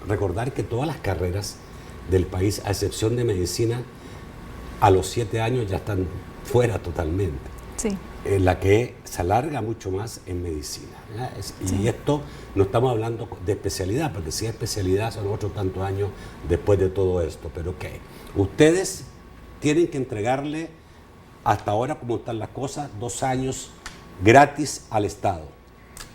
recordar que todas las carreras del país, a excepción de medicina, a los 7 años ya están fuera totalmente. Sí. La que se alarga mucho más en medicina. Sí. Y esto no estamos hablando de especialidad, porque si es especialidad son otros tantos años después de todo esto. Pero ustedes tienen que entregarle, hasta ahora como están las cosas, 2 años gratis al Estado.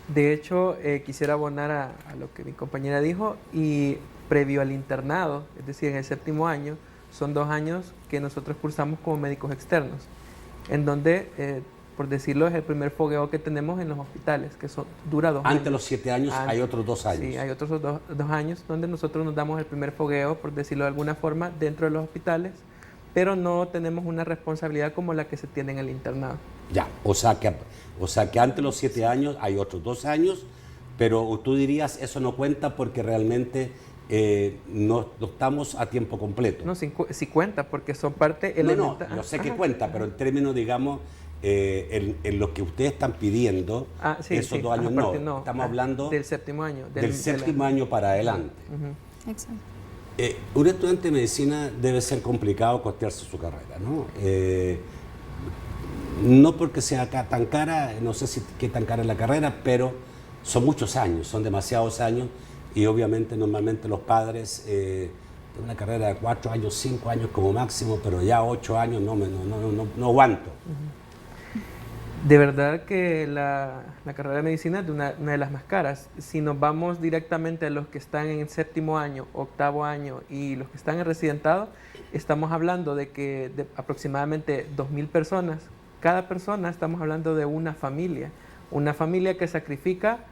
De hecho, quisiera abonar a lo que mi compañera dijo, y previo al internado, es decir, en el 7º año, son 2 años que nosotros cursamos como médicos externos, en donde, por decirlo, es el primer fogueo que tenemos en los hospitales, que dura 2 años. Antes de los 7 años hay otros 2 años. Sí, hay otros 2 años donde nosotros nos damos el primer fogueo, por decirlo de alguna forma, dentro de los hospitales, pero no tenemos una responsabilidad como la que se tiene en el internado. Ya, o sea que antes de los 7 años hay otros 2 años, pero tú dirías eso no cuenta porque realmente no estamos a tiempo completo. No, sí cuenta, porque son parte elemental. No, yo sé que cuenta, pero en términos, digamos, en lo que ustedes están pidiendo, sí, esos 2 años no. Estamos hablando del 7º año. Del 7º año para adelante. Exacto. Un estudiante de medicina debe ser complicado costearse su carrera, ¿no? No porque sea tan cara, no sé qué tan cara es la carrera, pero son muchos años, son demasiados años, y obviamente normalmente los padres de una carrera de 4 años, 5 años como máximo, pero ya 8 años no aguanto. De verdad que la carrera de medicina es una de las más caras. Si nos vamos directamente a los que están en el 7º año, 8º año y los que están en residentado, estamos hablando de que de aproximadamente 2.000 personas. Cada persona, estamos hablando de una familia que sacrifica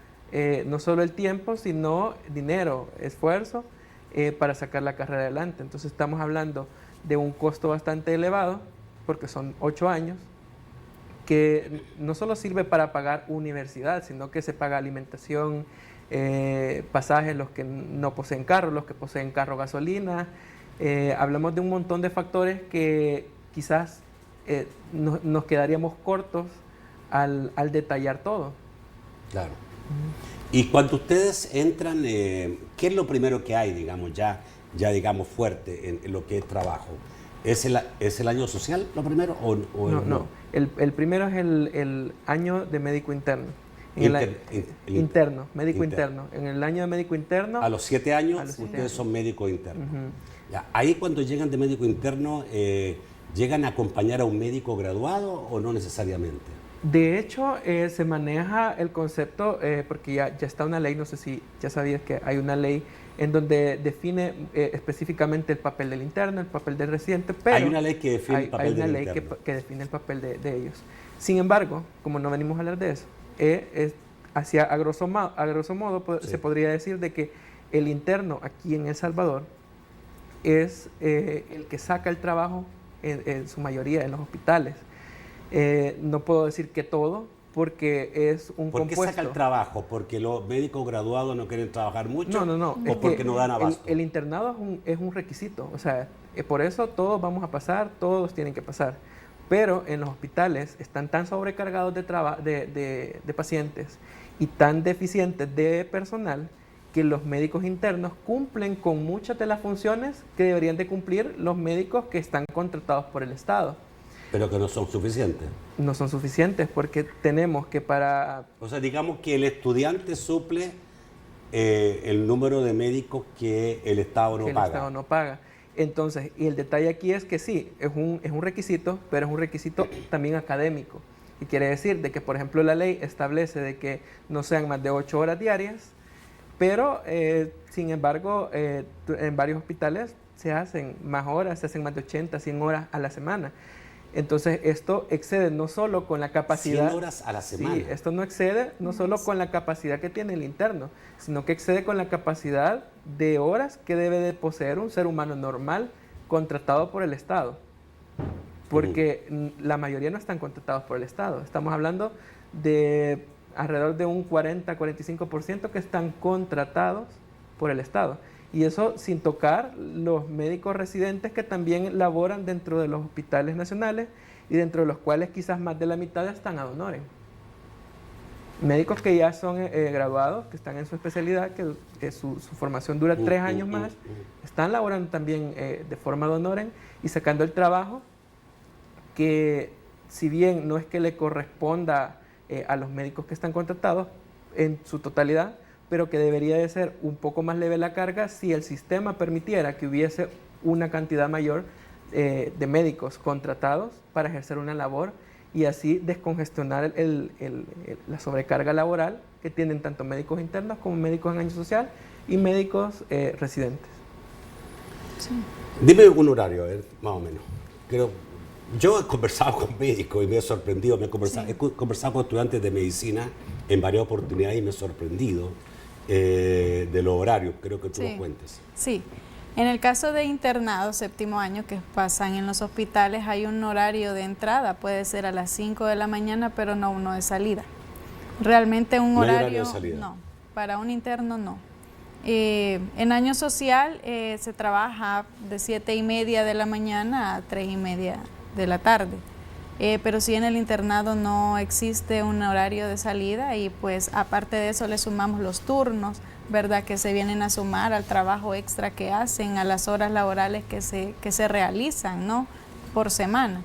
no solo el tiempo, sino dinero, esfuerzo para sacar la carrera adelante. Entonces estamos hablando de un costo bastante elevado, porque son 8 años, que no solo sirve para pagar universidad, sino que se paga alimentación, pasajes, los que no poseen carro, los que poseen carro, gasolina. Hablamos de un montón de factores que quizás nos quedaríamos cortos al detallar todo. Claro. Y cuando ustedes entran, ¿qué es lo primero que hay, digamos, ya digamos, fuerte en lo que es trabajo? ¿Es el año social lo primero o no? El primero es el año de médico interno. Médico interno. En el año de médico interno. A los 7 años ustedes son médicos internos. Ya, ahí cuando llegan de médico interno, ¿llegan a acompañar a un médico graduado o no necesariamente? De hecho, se maneja el concepto, porque ya está una ley, no sé si ya sabías que hay una ley en donde define específicamente el papel del interno, el papel del residente, pero hay una ley que define el papel del interno. Hay una ley que define el papel de ellos. Sin embargo, como no venimos a hablar de eso, a grosso modo se podría decir de que el interno aquí en El Salvador es el que saca el trabajo en su mayoría en los hospitales. No puedo decir que todo, porque es un compuesto. ¿Por qué saca el trabajo? ¿Porque los médicos graduados no quieren trabajar mucho? No. ¿O porque no dan abasto? El internado es un requisito. O sea, por eso todos vamos a pasar, todos tienen que pasar. Pero en los hospitales están tan sobrecargados de pacientes y tan deficientes de personal que los médicos internos cumplen con muchas de las funciones que deberían de cumplir los médicos que están contratados por el Estado. Pero que no son suficientes. No son suficientes porque tenemos que para... O sea, digamos que el estudiante suple el número de médicos que el Estado no paga. El Estado no paga. Entonces, y el detalle aquí es que sí, es un requisito, pero es un requisito también académico. Y quiere decir de que, por ejemplo, la ley establece de que no sean más de 8 horas diarias, pero, sin embargo, en varios hospitales se hacen más horas, se hacen más de 80, 100 horas a la semana. Entonces, esto excede no solo con la capacidad... 100 horas a la semana. Sí, esto no excede no solo con la capacidad que tiene el interno, sino que excede con la capacidad de horas que debe de poseer un ser humano normal contratado por el Estado. Porque la mayoría no están contratados por el Estado. Estamos hablando de alrededor de un 40-45% que están contratados por el Estado. Y eso sin tocar los médicos residentes que también laboran dentro de los hospitales nacionales y dentro de los cuales quizás más de la mitad están ad honorem. médicos que ya son graduados, que están en su especialidad, que su formación dura 3 años más, están laborando también de forma de honoren y sacando el trabajo que, si bien no es que le corresponda a los médicos que están contratados en su totalidad, pero que debería de ser un poco más leve la carga si el sistema permitiera que hubiese una cantidad mayor de médicos contratados para ejercer una labor y así descongestionar la sobrecarga laboral que tienen tanto médicos internos como médicos en año social y médicos residentes. Sí. Dime un horario, a ver, más o menos. Yo he conversado con médicos y me he sorprendido. He conversado con estudiantes de medicina en varias oportunidades y me he sorprendido de los horarios. Creo que tú lo cuentes. Sí. En el caso de internados, 7º año, que pasan en los hospitales, hay un horario de entrada, puede ser a las 5 de la mañana, pero no uno de salida. Realmente un horario, no, para un interno no. En año social se trabaja de 7:30 de la mañana a 3:30 de la tarde, pero sí en el internado no existe un horario de salida y pues aparte de eso le sumamos los turnos, ¿verdad?, que se vienen a sumar al trabajo extra que hacen, a las horas laborales que se realizan, ¿no?, por semana.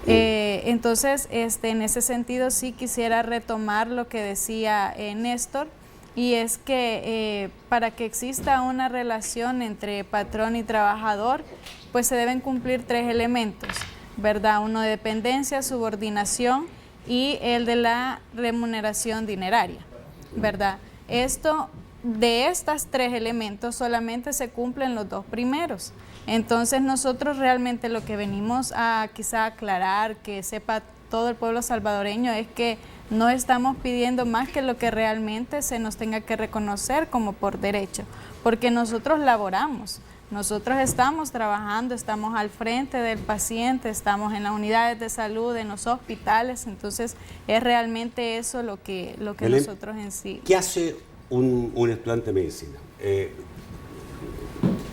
Entonces, en ese sentido sí quisiera retomar lo que decía Néstor, y es que para que exista una relación entre patrón y trabajador, pues se deben cumplir 3 elementos, ¿verdad? Uno de dependencia, subordinación y el de la remuneración dineraria, ¿verdad? De estos 3 elementos solamente se cumplen los 2 primeros. Entonces nosotros realmente lo que venimos a quizá aclarar, que sepa todo el pueblo salvadoreño, es que no estamos pidiendo más que lo que realmente se nos tenga que reconocer como por derecho, porque nosotros laboramos, nosotros estamos trabajando, estamos al frente del paciente, estamos en las unidades de salud, en los hospitales, entonces es realmente eso lo que Belén, nosotros en sí. ¿Qué hace un estudiante de medicina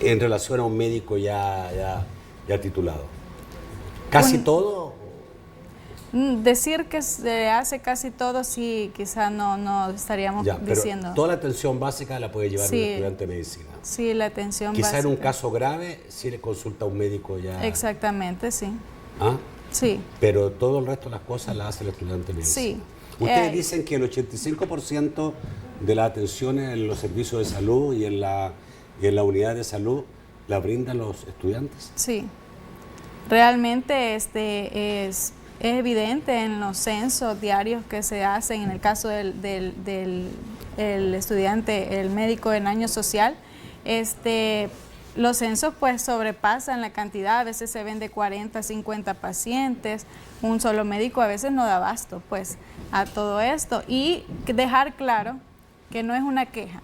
en relación a un médico ya titulado? ¿Casi todo? Decir que se hace casi todo, sí, quizá no estaríamos diciendo. Toda la atención básica la puede llevar un estudiante de medicina. Sí, la atención básica. Quizá en un caso grave, sí le consulta a un médico ya. Exactamente, sí. ¿Ah? Sí. Pero todo el resto de las cosas las hace el estudiante de medicina. Sí. Ustedes dicen que el 85% de la atención en los servicios de salud y en la unidad de salud la brindan los estudiantes. Sí. Realmente es evidente en los censos diarios que se hacen, en el caso del estudiante, el médico en año social, los censos pues sobrepasan la cantidad, a veces se ven de 40 a 50 pacientes, un solo médico a veces no da abasto pues a todo esto, y dejar claro que no es una queja,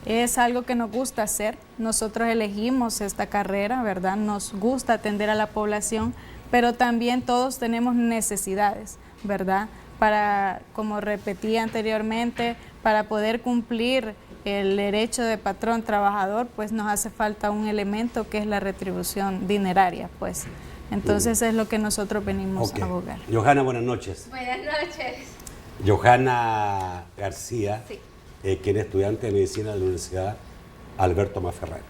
es algo que nos gusta hacer, nosotros elegimos esta carrera, ¿verdad? Nos gusta atender a la población, pero también todos tenemos necesidades, ¿verdad? Para, como repetí anteriormente, para poder cumplir el derecho de patrón-trabajador, pues nos hace falta un elemento que es la retribución dineraria, pues. Entonces es lo que nosotros venimos a abogar. Johanna, buenas noches. Buenas noches. Johanna García, sí. Quien es estudiante de medicina de la Universidad Alberto Maferrer.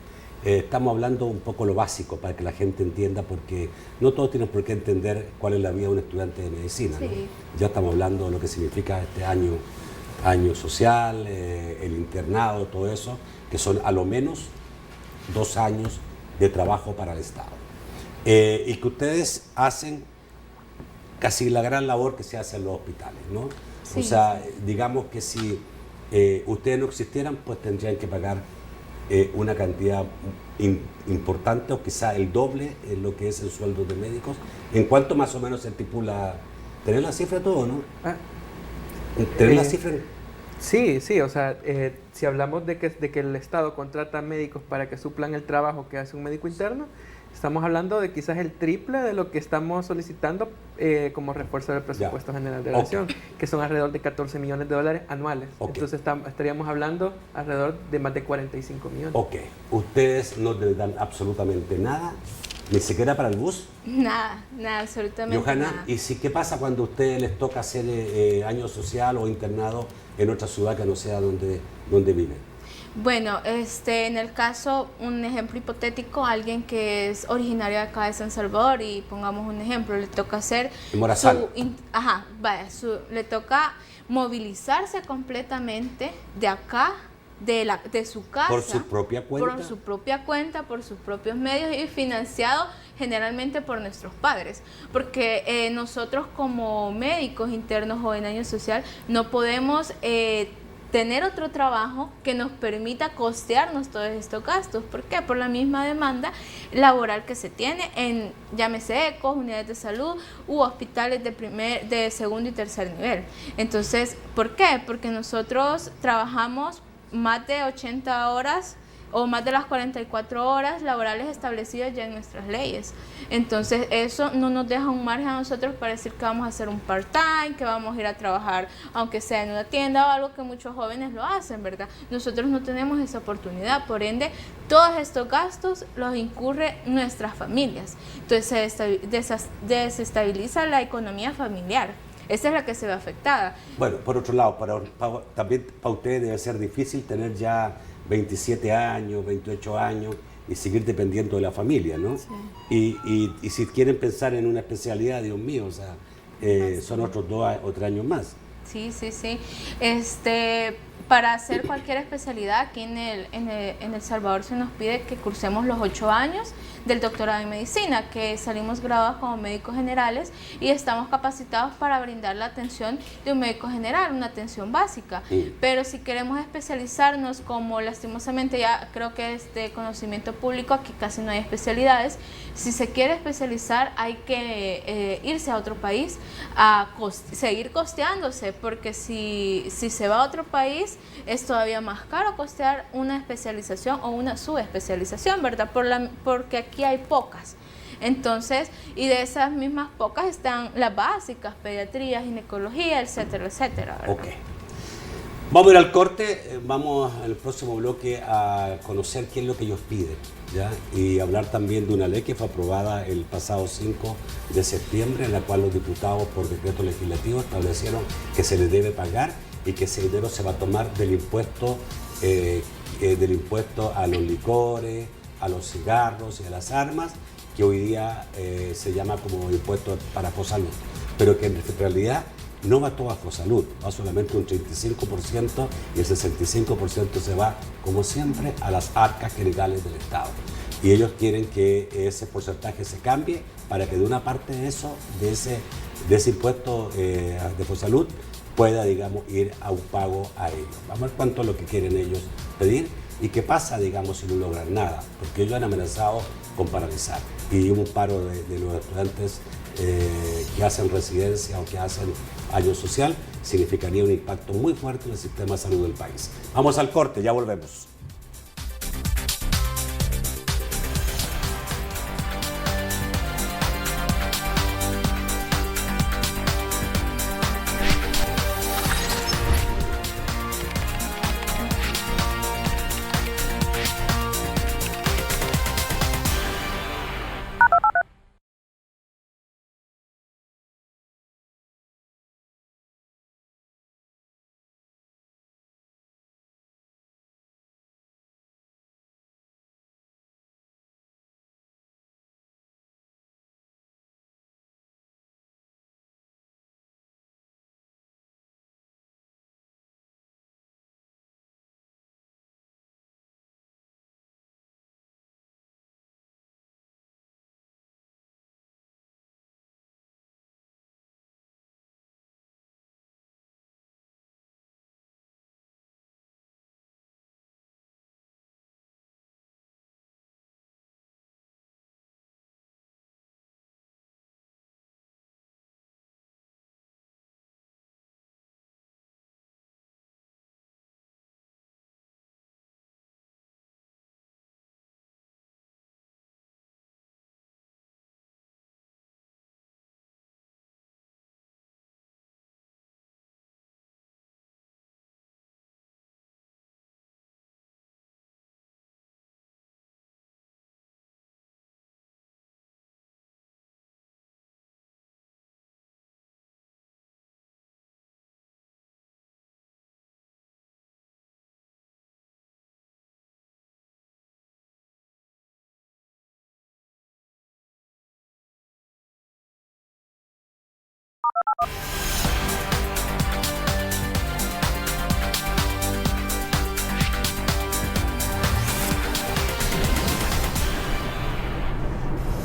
Estamos hablando un poco lo básico para que la gente entienda, porque no todos tienen por qué entender cuál es la vida de un estudiante de medicina, sí, ¿no? Ya estamos hablando de lo que significa este año social, el internado, todo eso, que son a lo menos 2 años de trabajo para el Estado. Y que ustedes hacen casi la gran labor que se hace en los hospitales, ¿no? Sí. O sea, digamos que si ustedes no existieran, pues tendrían que pagar una cantidad importante o quizá el doble en lo que es el sueldo de médicos. ¿En cuánto más o menos se estipula? ¿Tener la cifra todo, no? ¿Tener la cifra? Sí, o sea, si hablamos de que el Estado contrata médicos para que suplan el trabajo que hace un médico interno, estamos hablando de quizás el triple de lo que estamos solicitando como refuerzo del presupuesto general de la nación, que son alrededor de $14 millones anuales. Entonces estaríamos hablando alrededor de más de 45 millones. Ok, ustedes no les dan absolutamente nada ¿Ni siquiera para el bus? Nada, nada, absolutamente Johanna, nada. ¿y qué pasa cuando a ustedes les toca hacer año social o internado en otra ciudad que no sea donde viven? Bueno, en el caso, un ejemplo hipotético, alguien que es originario de acá de San Salvador y pongamos un ejemplo, le toca hacer En Morazán. le toca movilizarse completamente de acá, de su casa, ¿Por su propia cuenta? por su propia cuenta, por sus propios medios y financiado generalmente por nuestros padres, porque nosotros como médicos internos o en año social no podemos tener otro trabajo que nos permita costearnos todos estos gastos. ¿Por qué? Por la misma demanda laboral que se tiene en, llámese ecos, unidades de salud u hospitales de segundo y tercer nivel. Entonces, ¿por qué? Porque nosotros trabajamos más de 80 horas o más de las 44 horas laborales establecidas ya en nuestras leyes. Entonces eso no nos deja un margen a nosotros para decir que vamos a hacer un part-time, que vamos a ir a trabajar aunque sea en una tienda o algo que muchos jóvenes lo hacen, ¿verdad? Nosotros no tenemos esa oportunidad, por ende todos estos gastos los incurre nuestras familias. Entonces se desestabiliza la economía familiar. Esa es la que se ve afectada. Bueno, por otro lado, también para ustedes debe ser difícil tener ya 27 años, 28 años y seguir dependiendo de la familia, ¿no? Sí. Y si quieren pensar en una especialidad, Dios mío, o sea, son otros 2 o 3 años más. Sí, sí, sí. Para hacer cualquier especialidad aquí en El Salvador se nos pide que cursemos los 8 años del doctorado en medicina, que salimos graduados como médicos generales y estamos capacitados para brindar la atención de un médico general, una atención básica. Sí. Pero si queremos especializarnos, como lastimosamente ya creo que es de conocimiento público, aquí casi no hay especialidades, si se quiere especializar hay que irse a otro país a seguir costeándose, porque si se va a otro país es todavía más caro costear una especialización o una subespecialización, ¿verdad? Porque aquí hay pocas. Entonces, y de esas mismas pocas están las básicas, pediatría, ginecología, etcétera, etcétera, ¿verdad? Ok. Vamos a ir al corte, vamos en el próximo bloque a conocer qué es lo que ellos piden, ¿ya? Y hablar también de una ley que fue aprobada el pasado 5 de septiembre, en la cual los diputados por decreto legislativo establecieron que se les debe pagar y que ese dinero se va a tomar del impuesto a los licores, a los cigarros y a las armas, que hoy día se llama como impuesto para Fosalud, pero que en realidad no va todo a Fosalud, va solamente un 35% y el 65% se va, como siempre, a las arcas generales del Estado. Y ellos quieren que ese porcentaje se cambie para que de una parte de eso, de ese impuesto de Fosalud, pueda, digamos, ir a un pago a ellos. Vamos a ver cuánto es lo que quieren ellos pedir y qué pasa, digamos, si no logran nada, porque ellos han amenazado con paralizar. Y un paro de los estudiantes que hacen residencia o que hacen año social significaría un impacto muy fuerte en el sistema de salud del país. Vamos al corte, ya volvemos.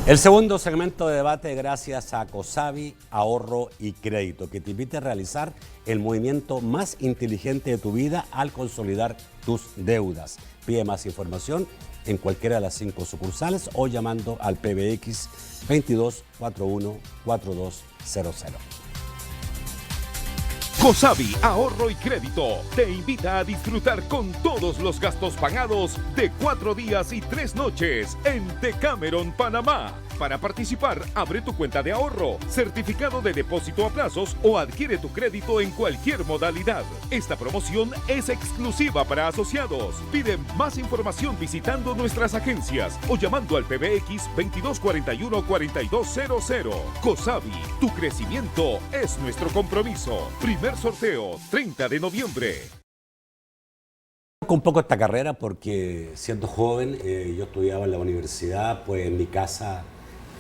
El segundo segmento de debate gracias a Cosavi, Ahorro y Crédito, que te invita a realizar el movimiento más inteligente de tu vida al consolidar tus deudas. Pide más información en cualquiera de las 5 sucursales o llamando al PBX 2241-4200. Cosavi Ahorro y Crédito te invita a disfrutar con todos los gastos pagados de 4 días y 3 noches en Decameron, Panamá. Para participar, abre tu cuenta de ahorro, certificado de depósito a plazos o adquiere tu crédito en cualquier modalidad. Esta promoción es exclusiva para asociados. Pide más información visitando nuestras agencias o llamando al PBX 2241-4200. Cosavi, tu crecimiento es nuestro compromiso. Primer sorteo, 30 de noviembre. Un poco esta carrera porque siendo joven yo estudiaba en la universidad, pues en mi casa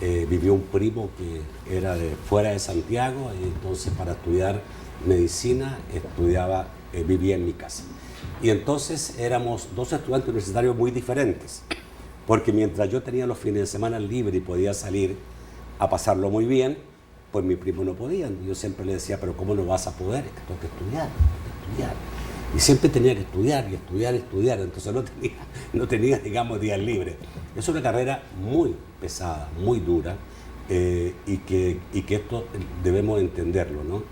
vivió un primo que era de fuera de Santiago y entonces para estudiar medicina vivía en mi casa. Y entonces éramos 2 estudiantes universitarios muy diferentes, porque mientras yo tenía los fines de semana libres y podía salir a pasarlo muy bien, pues mi primo no podía. Yo siempre le decía, pero ¿cómo no vas a poder? Es que tengo que estudiar, Y siempre tenía que estudiar y estudiar y estudiar, entonces no tenía, digamos, días libres. Es una carrera muy pesada, muy dura, y que esto debemos entenderlo, ¿no?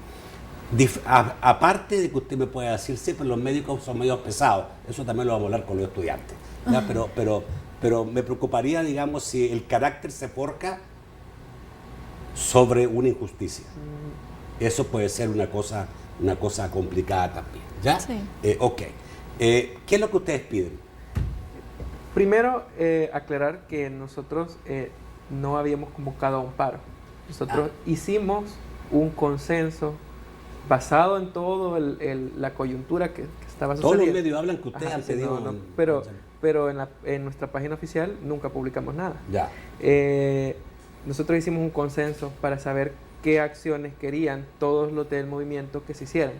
Aparte de que usted me pueda decir, sí, pero los médicos son medios pesados, eso también lo vamos a hablar con los estudiantes, ¿ya? Pero me preocuparía, digamos, si el carácter se forja sobre una injusticia. Eso puede ser una cosa complicada también, ¿ya? Sí. Ok. ¿Qué es lo que ustedes piden? Primero, aclarar que nosotros no habíamos convocado a un paro. Nosotros hicimos un consenso basado en todo la coyuntura que estaba sucediendo. Todos los medios hablan que ustedes han pedido... No, pero en nuestra página oficial nunca publicamos nada. Ya. Nosotros hicimos un consenso para saber qué acciones querían todos los del movimiento que se hicieran.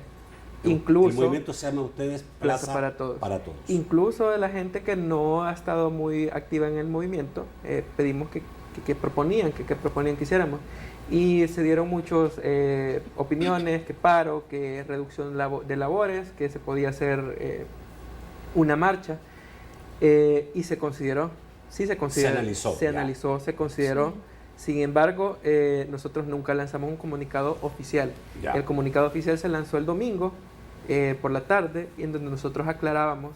Incluso, el movimiento se llama ustedes Plaza para Todos. Incluso de la gente que no ha estado muy activa en el movimiento, pedimos que proponían que hiciéramos. Y se dieron muchas opiniones, que paro, que reducción de labores, que se podía hacer una marcha. Y se consideró, se analizó, se consideró. Sí. Sin embargo, nosotros nunca lanzamos un comunicado oficial. Ya. El comunicado oficial se lanzó el domingo por la tarde, en donde nosotros aclarábamos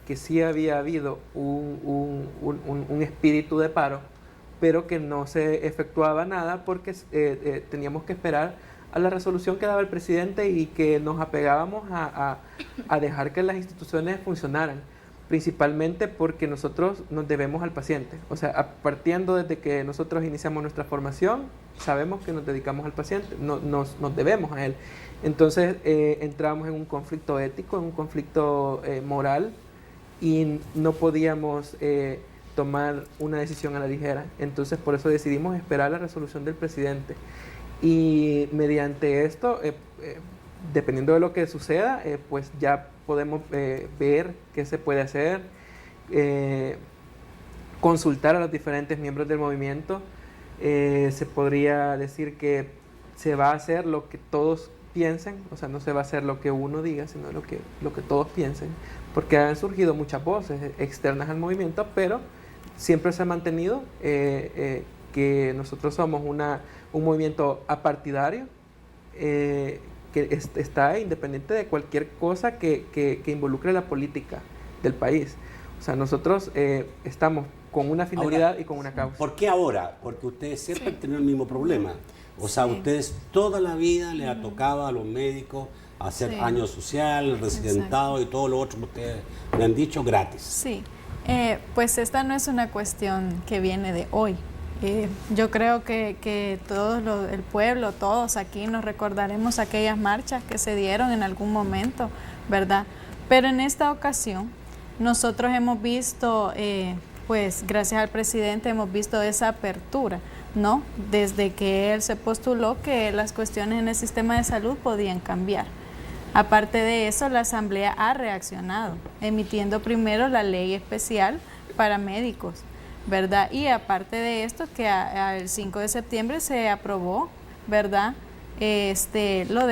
que sí había habido un espíritu de paro, pero que no se efectuaba nada porque teníamos que esperar a la resolución que daba el presidente y que nos apegábamos a dejar que las instituciones funcionaran. Principalmente porque nosotros nos debemos al paciente. O sea, partiendo desde que nosotros iniciamos nuestra formación, sabemos que nos dedicamos al paciente, nos debemos a él. Entonces entramos en un conflicto ético, en un conflicto moral, y no podíamos tomar una decisión a la ligera. Entonces por eso decidimos esperar la resolución del presidente. Y mediante esto, dependiendo de lo que suceda, pues ya podemos ver qué se puede hacer, consultar a los diferentes miembros del movimiento. Se podría decir que se va a hacer lo que todos piensen, o sea, no se va a hacer lo que uno diga, sino lo que todos piensen, porque han surgido muchas voces externas al movimiento, pero siempre se ha mantenido que nosotros somos un movimiento apartidario, que está independiente de cualquier cosa que involucre la política del país. O sea, nosotros estamos con una finalidad ahora, y con una causa. ¿Por qué ahora? Porque ustedes siempre han tenido el mismo problema. O sea, ustedes toda la vida les ha tocado a los médicos hacer año social, residentado y todo lo otro que ustedes me han dicho gratis. Sí, pues esta no es una cuestión que viene de hoy. Yo creo que todo el pueblo, todos aquí nos recordaremos aquellas marchas que se dieron en algún momento, ¿verdad? Pero en esta ocasión nosotros hemos visto, pues gracias al presidente hemos visto esa apertura ¿no? Desde que él se postuló que las cuestiones en el sistema de salud podían cambiar. Aparte de eso, la Asamblea ha reaccionado, emitiendo primero la ley especial para médicos, ¿verdad? Y aparte de esto, que el 5 de septiembre se aprobó, ¿verdad? Lo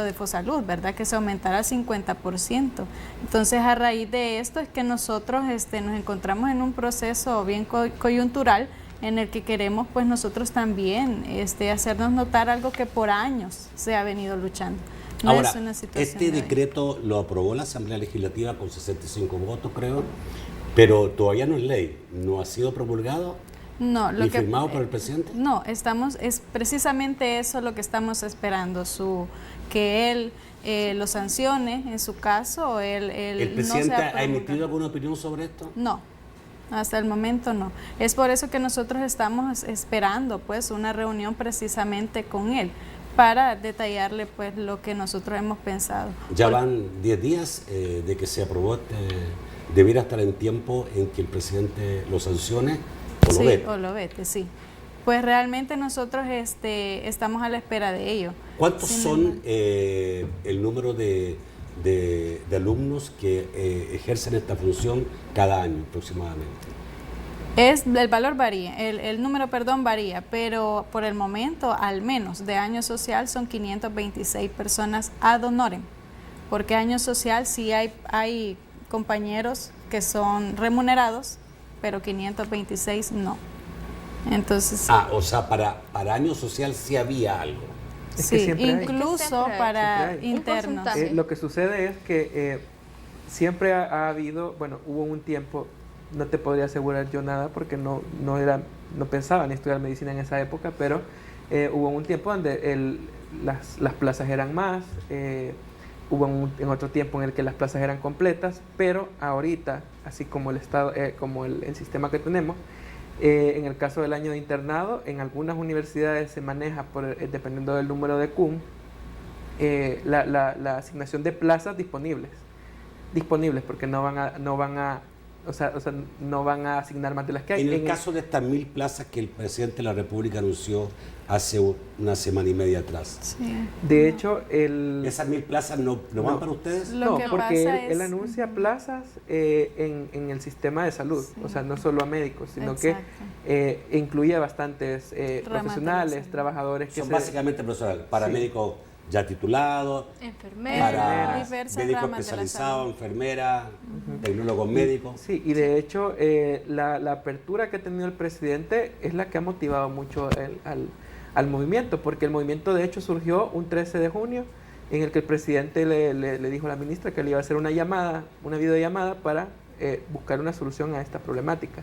de Fosalud, ¿verdad? Que se aumentara al 50%. Entonces, a raíz de esto es que nosotros nos encontramos en un proceso bien coyuntural en el que queremos, pues, nosotros también hacernos notar algo que por años se ha venido luchando. No Ahora, es una situación este decreto lo aprobó la Asamblea Legislativa con 65 votos, creo, pero todavía no es ley, no ha sido promulgado no, ni firmado por el presidente. No, es precisamente eso lo que estamos esperando, que él lo sancione en su caso. ¿El presidente ha emitido alguna opinión sobre esto? No. Hasta el momento no. Es por eso que nosotros estamos esperando, pues, una reunión precisamente con él para detallarle, pues, lo que nosotros hemos pensado. Ya van 10 días de que se aprobó debiera estar en tiempo en que el presidente lo sancione o lo vete. Sí, o lo vete, sí. Pues realmente nosotros estamos a la espera de ello. ¿Cuántos son el número de alumnos que ejercen esta función cada año aproximadamente? El valor varía, el número, perdón, varía, pero por el momento, al menos de año social, son 526 personas ad honorem, porque año social sí hay compañeros que son remunerados, pero 526 no. Entonces, O sea, para año social sí había algo. Es que sí, siempre hay. incluso Siempre hay. para Siempre hay. internos. porcentaje. Lo que sucede es que siempre ha habido, bueno, hubo un tiempo, no te podría asegurar yo nada porque no pensaba en estudiar medicina en esa época, pero hubo un tiempo donde las plazas eran más, hubo en otro tiempo en el que las plazas eran completas, pero ahorita, así como el estado, como el sistema que tenemos, en el caso del año de internado, en algunas universidades se maneja dependiendo del número de CUM, la asignación de plazas disponibles porque no van a asignar más de las que hay. En el caso de estas 1000 plazas que el presidente de la República anunció hace una semana y media atrás, Sí. De hecho, ¿esas 1000 plazas no van para ustedes? Lo que porque pasa él es- anuncia plazas en el sistema de salud, Sí. o sea, no solo a médicos, sino Exacto. que incluye a bastantes Ramas de la profesionales, salud. trabajadores que Son básicamente profesionales, paramédicos ya titulados, Enfermeras. para diversas médico ramas de la especializado, salud. enfermera, tecnólogos médicos. Sí, y de hecho la apertura que ha tenido el presidente es la que ha motivado mucho al movimiento, porque el movimiento de hecho surgió un 13 de junio en el que el presidente le dijo a la ministra que le iba a hacer una videollamada para buscar una solución a esta problemática.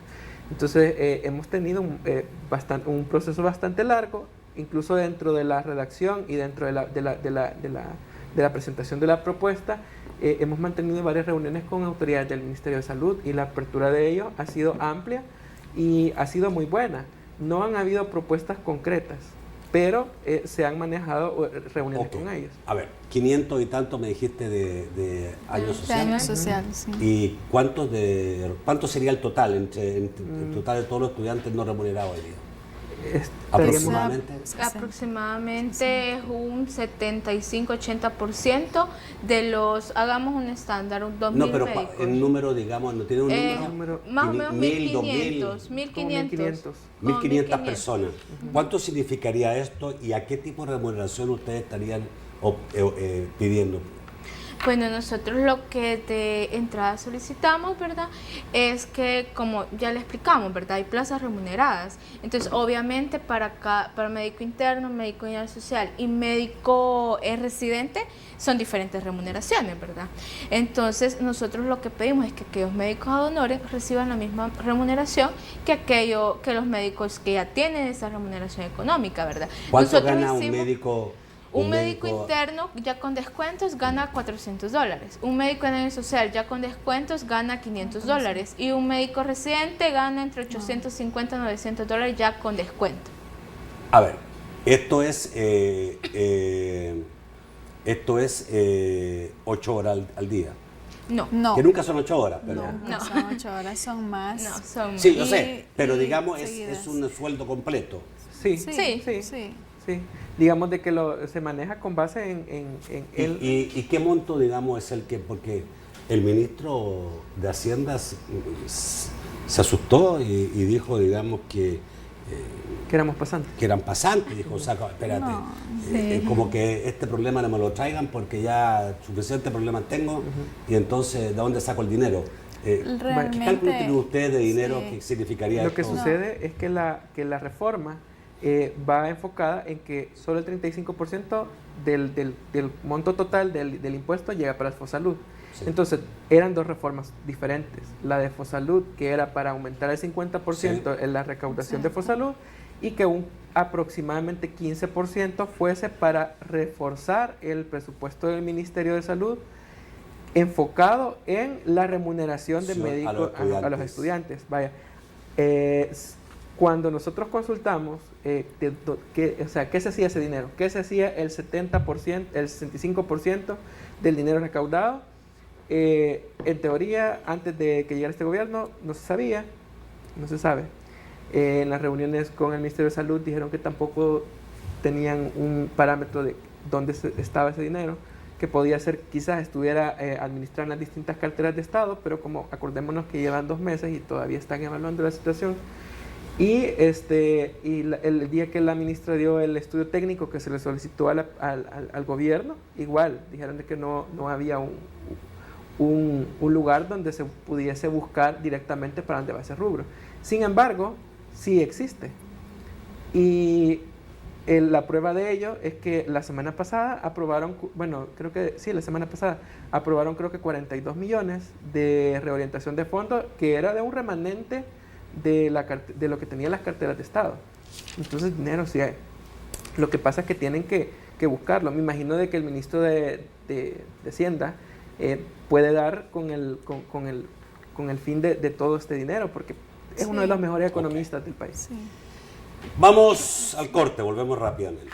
Entonces hemos tenido un proceso bastante largo, incluso dentro de la redacción y dentro de la presentación de la propuesta. Hemos mantenido varias reuniones con autoridades del Ministerio de Salud y la apertura de ellos ha sido amplia y ha sido muy buena. No han habido propuestas concretas, pero se han manejado reuniones Ok. con ellos. A ver, 500 y tanto me dijiste de año De social. año social, sí. ¿Y cuánto sería el total, el total de todos los estudiantes no remunerados hoy día? Aproximadamente. Aproximadamente es un 75-80% de los, hagamos un estándar, un 2.000 No, pero médicos. el número, digamos, ¿no tiene un número? Más o menos 1.000, 1.500. 1.500. 1.500 personas. ¿Cuánto significaría esto y a qué tipo de remuneración ustedes estarían pidiendo? Bueno, nosotros lo que de entrada solicitamos, ¿verdad? Es que, como ya le explicamos, ¿verdad? Hay plazas remuneradas. Entonces, obviamente, para médico interno, médico general social y médico residente, son diferentes remuneraciones, ¿verdad? Entonces, nosotros lo que pedimos es que aquellos médicos ad honorem reciban la misma remuneración que los médicos que ya tienen esa remuneración económica, ¿verdad? ¿Cuánto Nosotros gana un hicimos- médico? Un médico interno ya con descuentos gana $400. Un médico en año social ya con descuentos gana $500. Y un médico residente gana entre $850 y $900 ya con descuento. A ver, esto es 8 horas al día. No. No. Que nunca son 8 horas, pero... No, son 8 horas, son más. No, son Sí, yo Y- sé, pero y digamos seguidas. es un sueldo completo. Sí, Sí, sí, sí. sí. Sí. Digamos de que se maneja con base en el... ¿Y qué monto, digamos, es el que...? Porque el ministro de Hacienda se asustó y dijo, digamos, que éramos pasantes. eran pasantes. Dijo, o sea, espérate, No, como que este problema no me lo traigan porque ya suficiente problemas tengo y entonces, ¿de dónde saco el dinero? ¿Qué Realmente, cálculo tienen ustedes de dinero sí. que significaría Lo que esto? sucede es que la reforma va enfocada en que solo el 35% del monto total del impuesto llega para el Fosalud. Sí. Entonces, eran dos reformas diferentes. La de Fosalud, que era para aumentar el 50% en la recaudación de Fosalud, y que un aproximadamente 15% fuese para reforzar el presupuesto del Ministerio de Salud enfocado en la remuneración de Sí, médicos a los estudiantes. Vaya, cuando nosotros consultamos o sea, ¿qué se hacía ese dinero? ¿Qué se hacía el 70%, el 65% del dinero recaudado? En teoría, antes de que llegara este gobierno, no se sabía, no se sabe. En las reuniones con el Ministerio de Salud dijeron que tampoco tenían un parámetro de dónde estaba ese dinero, que podía ser, quizás estuviera administrado en las distintas carteras de Estado, pero como acordémonos que llevan 2 meses y todavía están evaluando la situación. Y el día que la ministra dio el estudio técnico que se le solicitó al gobierno, igual dijeron de que no había un lugar donde se pudiese buscar directamente para dónde va ese rubro. Sin embargo, sí existe. Y la prueba de ello es que la semana pasada aprobaron, la semana pasada aprobaron creo que 42 millones de reorientación de fondos, que era de un remanente de lo que tenían las carteras de Estado. Entonces dinero sí hay. Lo que pasa es que tienen que buscarlo. Me imagino de que el ministro de Hacienda puede dar con el fin de todo este dinero, porque es uno de los mejores economistas del país. Sí. Vamos al corte, volvemos rápidamente.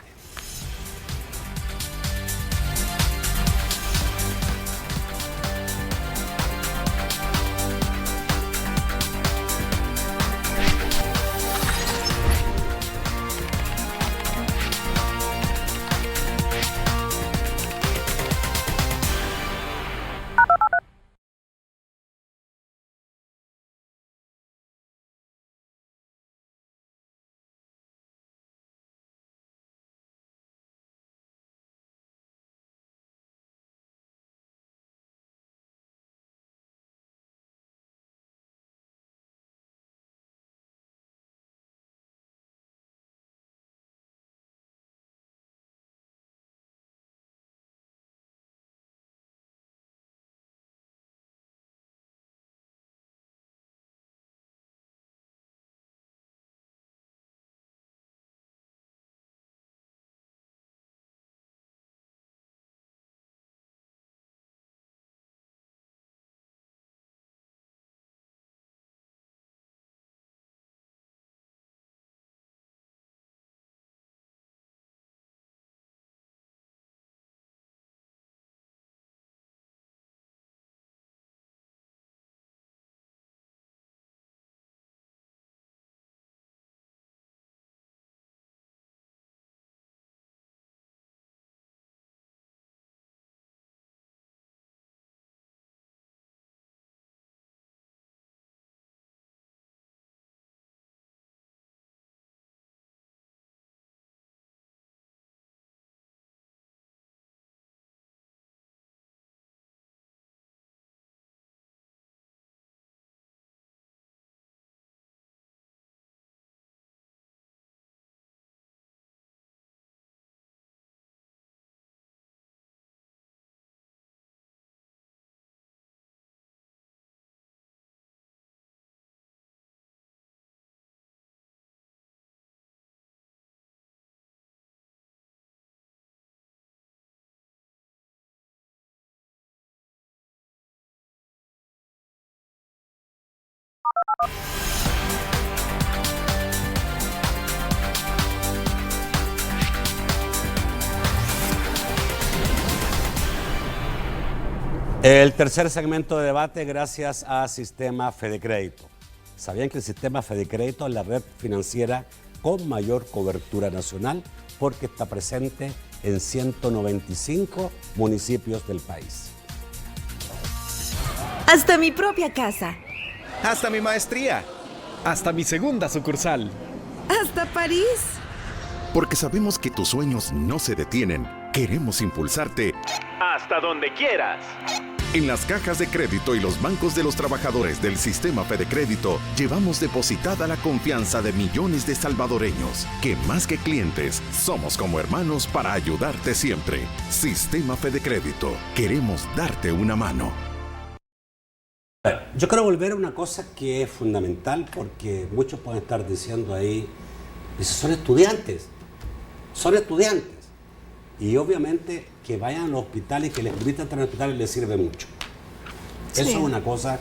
El tercer segmento de debate gracias a Sistema Fedecrédito. ¿Sabían que el Sistema Fedecrédito es la red financiera con mayor cobertura nacional porque está presente en 195 municipios del país? Hasta mi propia casa. Hasta mi maestría. Hasta mi segunda sucursal. Hasta París. Porque sabemos que tus sueños no se detienen. Queremos impulsarte hasta donde quieras. En las cajas de crédito y los bancos de los trabajadores del Sistema Fedecrédito llevamos depositada la confianza de millones de salvadoreños, que más que clientes, somos como hermanos para ayudarte siempre. Sistema Fedecrédito, queremos darte una mano. Yo quiero volver a una cosa que es fundamental porque muchos pueden estar diciendo ahí, son estudiantes, y obviamente que vayan a los hospitales y que les permitan estar en los hospitales les sirve mucho. Sí. Eso es una cosa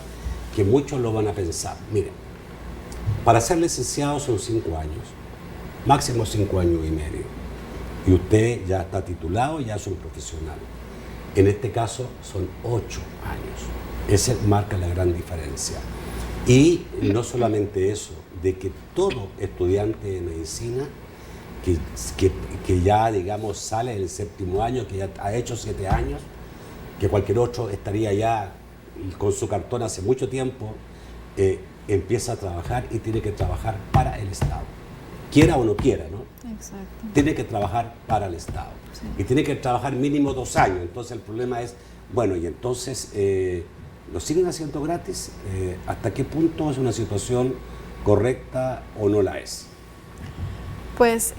que muchos lo van a pensar. Miren, para ser licenciado son 5 años, máximo 5 años y medio, y usted ya está titulado, ya es un profesional. En este caso son 8 años. Ese marca la gran diferencia. Y no solamente eso, de que todo estudiante de medicina que ya, digamos, sale del 7º año, que ya ha hecho 7 años, que cualquier otro estaría ya con su cartón hace mucho tiempo, empieza a trabajar y tiene que trabajar para el Estado. Quiera o no quiera, ¿no? Exacto. Tiene que trabajar para el Estado. Sí. Y tiene que trabajar mínimo 2 años. Entonces el problema es, bueno, y entonces, ¿lo siguen haciendo gratis? ¿Hasta qué punto es una situación correcta o no la es? Pues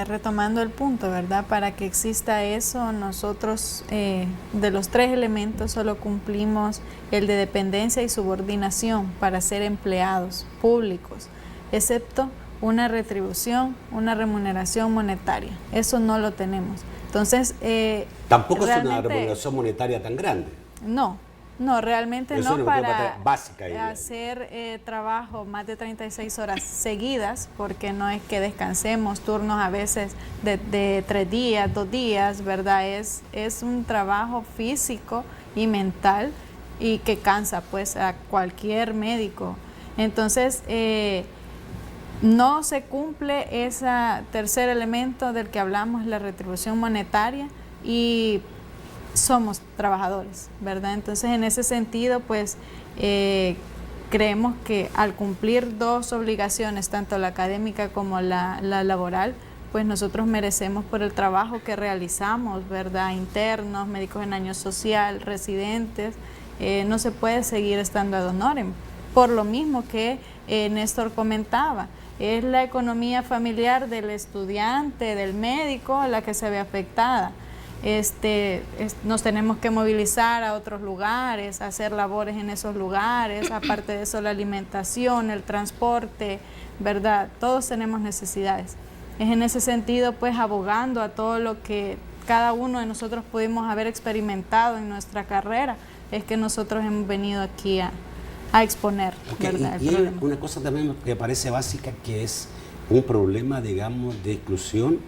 retomando el punto, ¿verdad? Para que exista eso, nosotros de los 3 elementos solo cumplimos el de dependencia y subordinación para ser empleados públicos, excepto una retribución, una remuneración monetaria. Eso no lo tenemos. Entonces, tampoco es una remuneración monetaria tan grande. No, realmente eso no, para básica, hacer trabajo más de 36 horas seguidas, porque no es que descansemos turnos a veces de 3 días, 2 días, ¿verdad? Es un trabajo físico y mental y que cansa pues a cualquier médico. Entonces, no se cumple ese tercer elemento del que hablamos, la retribución monetaria, y somos trabajadores, ¿verdad? Entonces, en ese sentido, pues, creemos que al cumplir 2 obligaciones, tanto la académica como la laboral, pues nosotros merecemos por el trabajo que realizamos, ¿verdad? Internos, médicos en año social, residentes, no se puede seguir estando ad honorem. Por lo mismo que Néstor comentaba, es la economía familiar del estudiante, del médico, la que se ve afectada. Nos tenemos que movilizar a otros lugares, hacer labores en esos lugares, aparte de eso la alimentación, el transporte, ¿verdad? Todos tenemos necesidades. Es en ese sentido, pues, abogando a todo lo que cada uno de nosotros pudimos haber experimentado en nuestra carrera, es que nosotros hemos venido aquí a exponer, ¿verdad? Y hay una cosa también que parece básica, que es un problema, digamos, de exclusión.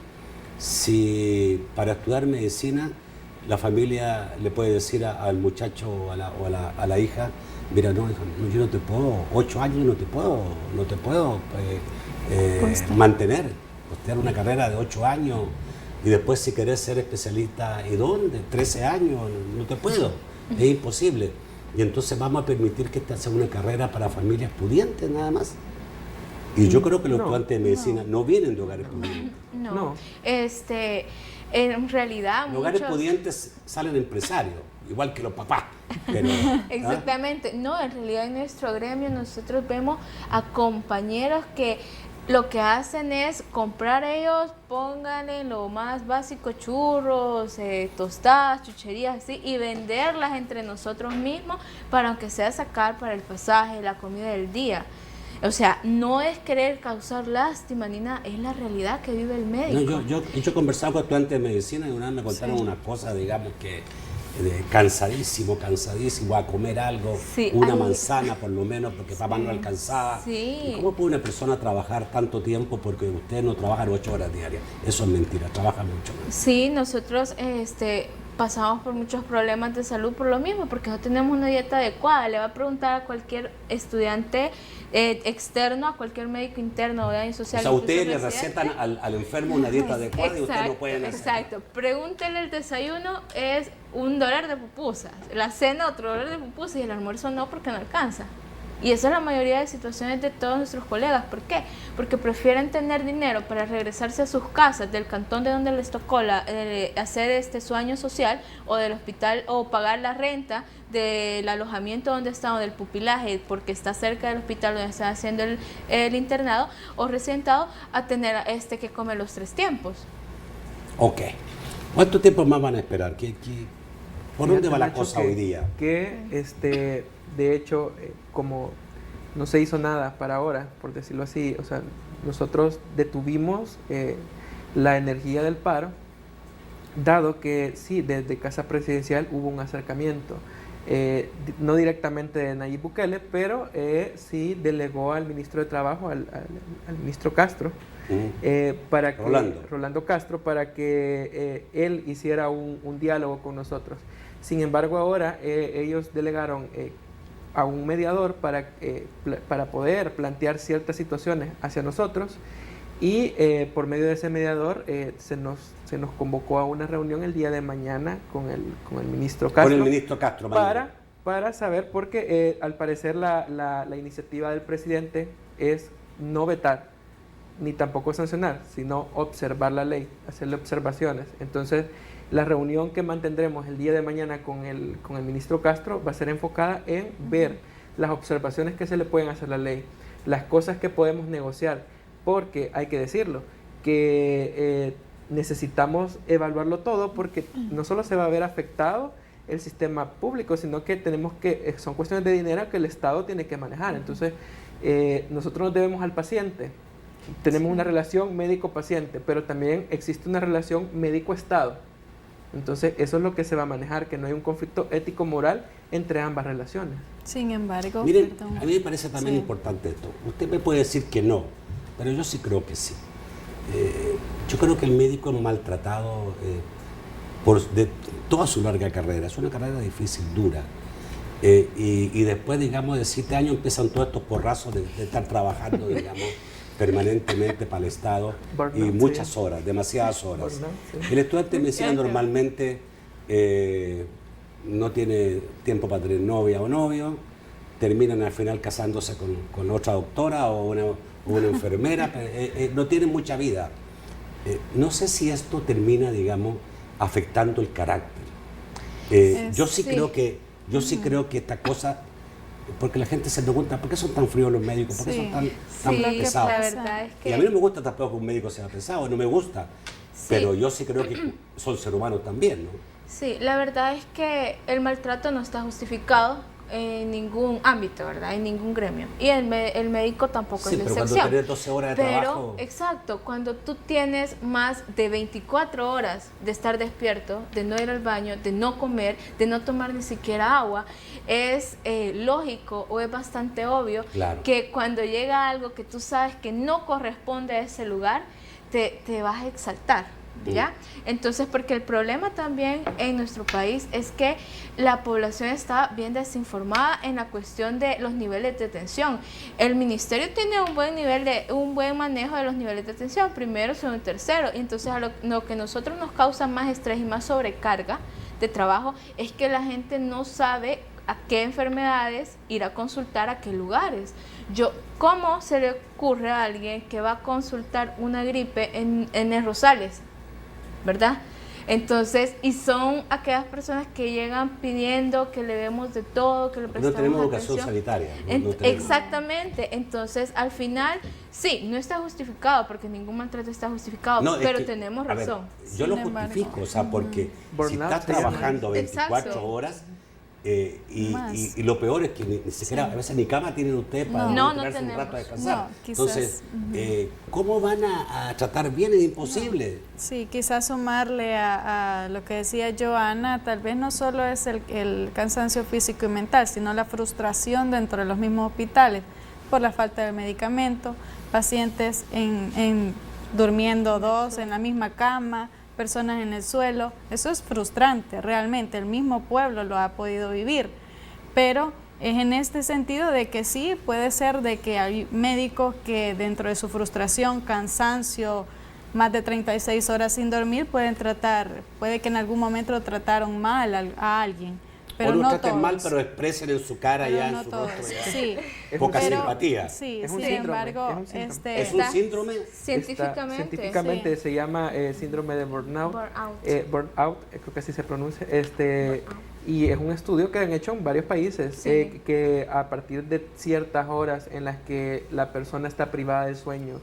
Si para estudiar medicina la familia le puede decir al muchacho o a la hija, mira, no, yo no te puedo, 8 años no te puedo mantener, costear una carrera de 8 años y después si querés ser especialista, ¿y dónde? 13 años, no te puedo, es imposible. Y entonces vamos a permitir que esta sea una carrera para familias pudientes nada más. Y yo creo que los estudiantes de medicina no vienen de hogares pudientes. No. En realidad los hogares pudientes salen empresarios, igual que los papás. Pero, exactamente. No, en realidad en nuestro gremio nosotros vemos a compañeros que lo que hacen es comprar ellos, pónganle lo más básico, churros, tostadas, chucherías, así, y venderlas entre nosotros mismos para, aunque sea, sacar para el pasaje, la comida del día. O sea, no es querer causar lástima ni nada, es la realidad que vive el médico. No, yo he conversado con estudiantes de medicina y una vez me contaron una cosa, digamos, que cansadísimo, a comer algo, una manzana por lo menos, porque papá no alcanzaba. ¿Y cómo puede una persona trabajar tanto tiempo porque usted no trabaja 8 horas diarias? Eso es mentira, trabaja mucho más. Sí, nosotros pasamos por muchos problemas de salud por lo mismo, porque no tenemos una dieta adecuada. Le va a preguntar a cualquier estudiante externo, a cualquier médico interno o de año social. O sea, ustedes le recetan al enfermo una dieta adecuada y ustedes no pueden hacer. Exacto. Pregúntele, el desayuno es $1 de pupusas, la cena $otro de pupusas y el almuerzo no, porque no alcanza. Y esa es la mayoría de situaciones de todos nuestros colegas. ¿Por qué? Porque prefieren tener dinero para regresarse a sus casas del cantón de donde les tocó hacer su año social, o del hospital, o pagar la renta del alojamiento donde están, o del pupilaje porque está cerca del hospital donde están haciendo el internado o residentado, a tener que comer los 3 tiempos. Ok. ¿Cuánto tiempo más van a esperar? ¿Por dónde va la Nacho, cosa hoy día? De hecho, como no se hizo nada para ahora, por decirlo así, o sea, nosotros detuvimos la energía del paro, dado que sí, desde Casa Presidencial hubo un acercamiento, no directamente de Nayib Bukele, pero sí delegó al ministro de Trabajo, al ministro Castro, para que, Rolando Castro, para que él hiciera un diálogo con nosotros. Sin embargo, ahora ellos delegaron a un mediador para poder plantear ciertas situaciones hacia nosotros, y por medio de ese mediador se nos convocó a una reunión el día de mañana con el ministro Castro. Con el ministro Castro. Para saber, porque al parecer la iniciativa del presidente es no vetar, ni tampoco sancionar, sino observar la ley, hacerle observaciones. Entonces, la reunión que mantendremos el día de mañana con el ministro Castro va a ser enfocada en ver las observaciones que se le pueden hacer a la ley, las cosas que podemos negociar, porque hay que decirlo, que necesitamos evaluarlo todo, porque no solo se va a ver afectado el sistema público, sino que son cuestiones de dinero que el Estado tiene que manejar. Entonces, nosotros nos debemos al paciente. Tenemos una relación médico-paciente, pero también existe una relación médico-Estado. Entonces, eso es lo que se va a manejar, que no hay un conflicto ético-moral entre ambas relaciones. Sin embargo, miren, a mí me parece también importante esto. Usted me puede decir que no, pero yo sí creo que sí. Yo creo que el médico es maltratado de toda su larga carrera. Es una carrera difícil, dura. Y después, digamos, de 7 años empiezan todos estos porrazos de estar trabajando, digamos, permanentemente para el Estado, y muchas horas, demasiadas horas. El estudiante de medicina normalmente no tiene tiempo para tener novia o novio, terminan al final casándose con otra doctora o una enfermera, no tienen mucha vida. No sé si esto termina, digamos, afectando el carácter. Yo sí creo que esta cosa, porque la gente se pregunta, ¿por qué son tan fríos los médicos? ¿Por qué son tan pesados? La verdad es que... Y a mí no me gusta tampoco que un médico sea pesado, no me gusta, pero yo sí creo que son seres humanos también, ¿no? Sí, la verdad es que el maltrato no está justificado en ningún ámbito, ¿verdad? En ningún gremio. Y el médico tampoco es la excepción. Cuando tienes 12 horas de trabajo... Exacto, cuando tú tienes más de 24 horas de estar despierto, de no ir al baño, de no comer, de no tomar ni siquiera agua, es lógico o es bastante obvio que cuando llega algo que tú sabes que no corresponde a ese lugar, te vas a exaltar. ¿Ya? Entonces, porque el problema también en nuestro país es que la población está bien desinformada en la cuestión de los niveles de atención. El ministerio tiene un buen manejo de los niveles de atención, primero, segundo y tercero, y entonces lo que a nosotros nos causa más estrés y más sobrecarga de trabajo es que la gente no sabe a qué enfermedades ir a consultar, a qué lugares. ¿Cómo se le ocurre a alguien que va a consultar una gripe en el Rosales? ¿Verdad? Entonces, y son aquellas personas que llegan pidiendo que le demos de todo, que le prestemos atención. No tenemos educación sanitaria. Exactamente. Entonces, al final, sí, no está justificado, porque ningún maltrato está justificado, pero tenemos razón. Yo lo justifico, o sea, porque si estás trabajando 24 horas... y lo peor es que ni siquiera a veces ni cama tienen ustedes para tirarse un rato a descansar. Entonces, ¿cómo van a tratar bien? Es imposible. Sí, quizás sumarle a lo que decía Joana, tal vez no solo es el cansancio físico y mental, sino la frustración dentro de los mismos hospitales por la falta de medicamento, pacientes durmiendo 2 en la misma cama, personas en el suelo. Eso es frustrante, realmente, el mismo pueblo lo ha podido vivir, pero es en este sentido de que sí, puede ser de que hay médicos que dentro de su frustración, cansancio, más de 36 horas sin dormir, puede que en algún momento trataron mal a alguien. Pero o no traten todos. mal, pero expresen en su cara Pero ya, no en su todos. rostro. Ya. Sí. Poca Pero, simpatía. Sí, Es un sin síndrome, embargo, ¿Es un síndrome? Científicamente Sí. se llama síndrome de burnout. Burnout, creo que así se pronuncia. Y es un estudio que han hecho en varios países, Sí. que a partir de ciertas horas en las que la persona está privada del sueño,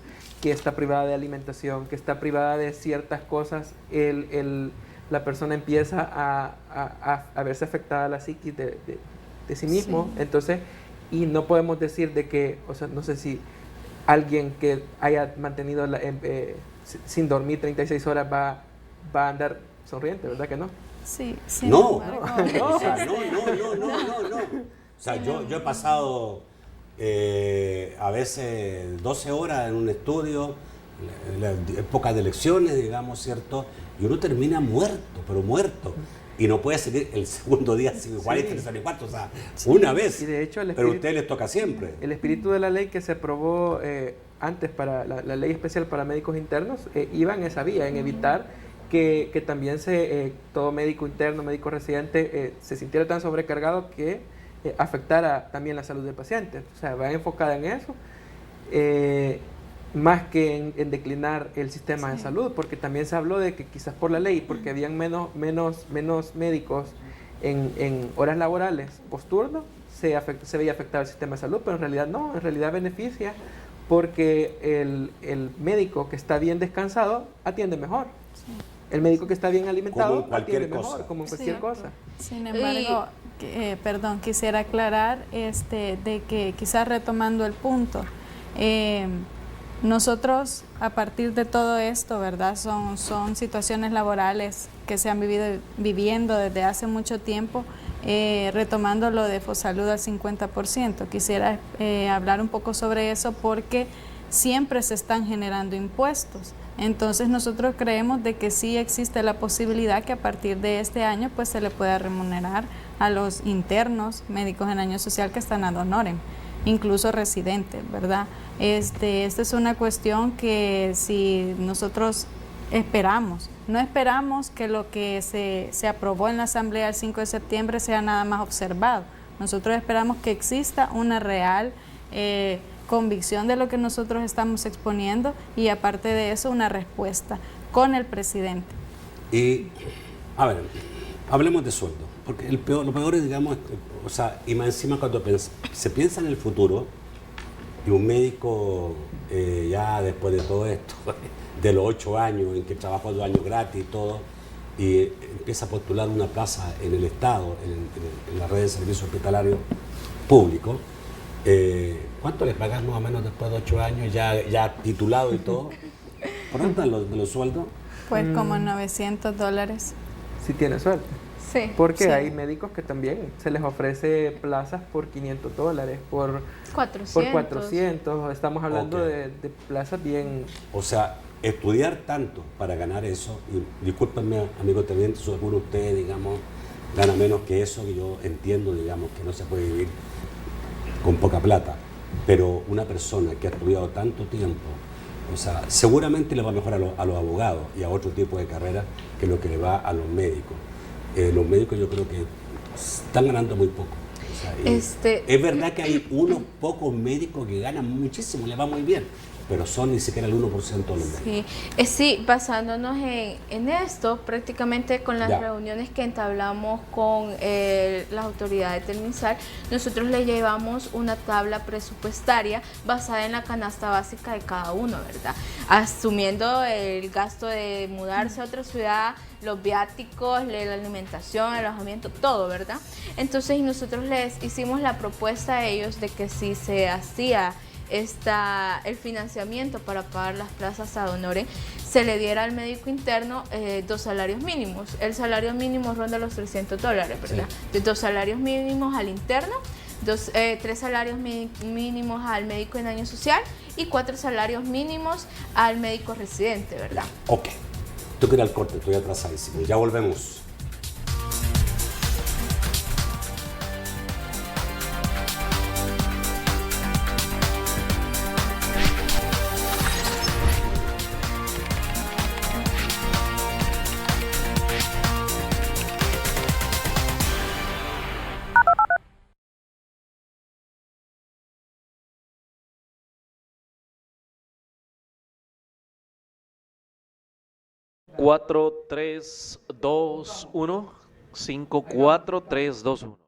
que está privada de alimentación, que está privada de ciertas cosas, la persona empieza a verse afectada a la psiquis de sí mismo. Sí. Entonces, y no podemos decir de que, o sea, no sé si alguien que haya mantenido sin dormir 36 horas va a andar sonriente, ¿verdad que no? Sí, sin No, embargo, o sea, no. O sea, yo he pasado a veces 12 horas en un estudio, épocas de elecciones, digamos, ¿cierto? Y uno termina muerto, pero muerto. Y no puede seguir el segundo día sin 40, 34, o sea, una vez. Y de hecho, pero a ustedes les toca siempre. El espíritu de la ley que se aprobó antes para la ley especial para médicos internos iba en esa vía, en evitar que también todo médico interno, médico residente se sintiera tan sobrecargado que afectara también la salud del paciente. O sea, va enfocada en eso, más que en declinar el sistema de salud, porque también se habló de que quizás por la ley, porque habían menos médicos en horas laborales post-turno, se veía afectado el sistema de salud, pero en realidad no, en realidad beneficia, porque el médico que está bien descansado atiende mejor. Sí. El médico que está bien alimentado atiende mejor, como en cualquier cosa. Sin embargo, quisiera aclarar de que quizás retomando el punto, nosotros a partir de todo esto, ¿verdad? Son situaciones laborales que se han viviendo desde hace mucho tiempo. Retomando lo de Fosalud al 50%, quisiera hablar un poco sobre eso porque siempre se están generando impuestos. Entonces nosotros creemos de que sí existe la posibilidad que a partir de este año pues se le pueda remunerar a los internos médicos en año social que están ad honorem, incluso residentes, ¿verdad? Esta es una cuestión que si nosotros no esperamos que lo que se aprobó en la Asamblea el 5 de septiembre sea nada más observado. Nosotros esperamos que exista una real convicción de lo que nosotros estamos exponiendo y aparte de eso una respuesta con el presidente. Y, a ver, hablemos de sueldo, porque lo peor es, digamos, o sea, y más encima cuando se piensa en el futuro y un médico ya después de todo esto, de los 8 años en que trabajó 2 años gratis y todo, y empieza a postular una plaza en el Estado, en la red de servicios hospitalarios públicos, ¿cuánto les pagas más o menos después de 8 años, ya titulado y todo? ¿Por dónde están los sueldos? Pues como $900. Si tiene suerte. Sí. Porque sí. hay médicos que también se les ofrece plazas por $500, por 400. Estamos hablando de plazas bien... O sea, estudiar tanto para ganar eso, y discúlpenme, amigo televidentes, alguno de ustedes, digamos, gana menos que eso, que yo entiendo, digamos, que no se puede vivir con poca plata, pero una persona que ha estudiado tanto tiempo, o sea, seguramente le va mejor a los abogados y a otro tipo de carreras que lo que le va a los médicos. Los médicos yo creo que están ganando muy poco. O sea, es verdad que hay unos pocos médicos que ganan muchísimo, les va muy bien, pero son ni siquiera el 1% de los médicos. Sí, basándonos en esto, prácticamente con las reuniones que entablamos con las autoridades del MinSal, nosotros le llevamos una tabla presupuestaria basada en la canasta básica de cada uno, ¿verdad? Asumiendo el gasto de mudarse a otra ciudad, los viáticos, la alimentación, el alojamiento, todo, ¿verdad? Entonces nosotros les hicimos la propuesta a ellos de que si se hacía el financiamiento para pagar las plazas ad honorem, se le diera al médico interno 2 salarios mínimos. El salario mínimo ronda los $300, ¿verdad? Sí. De 2 salarios mínimos al interno, 3 salarios mínimos al médico en año social y 4 salarios mínimos al médico residente, ¿verdad? Ok. Tú que ir al corte, estoy atrasadísimo. Ya volvemos. Cuatro, 3, 2, 1, 5, 4, 3, 2, 1.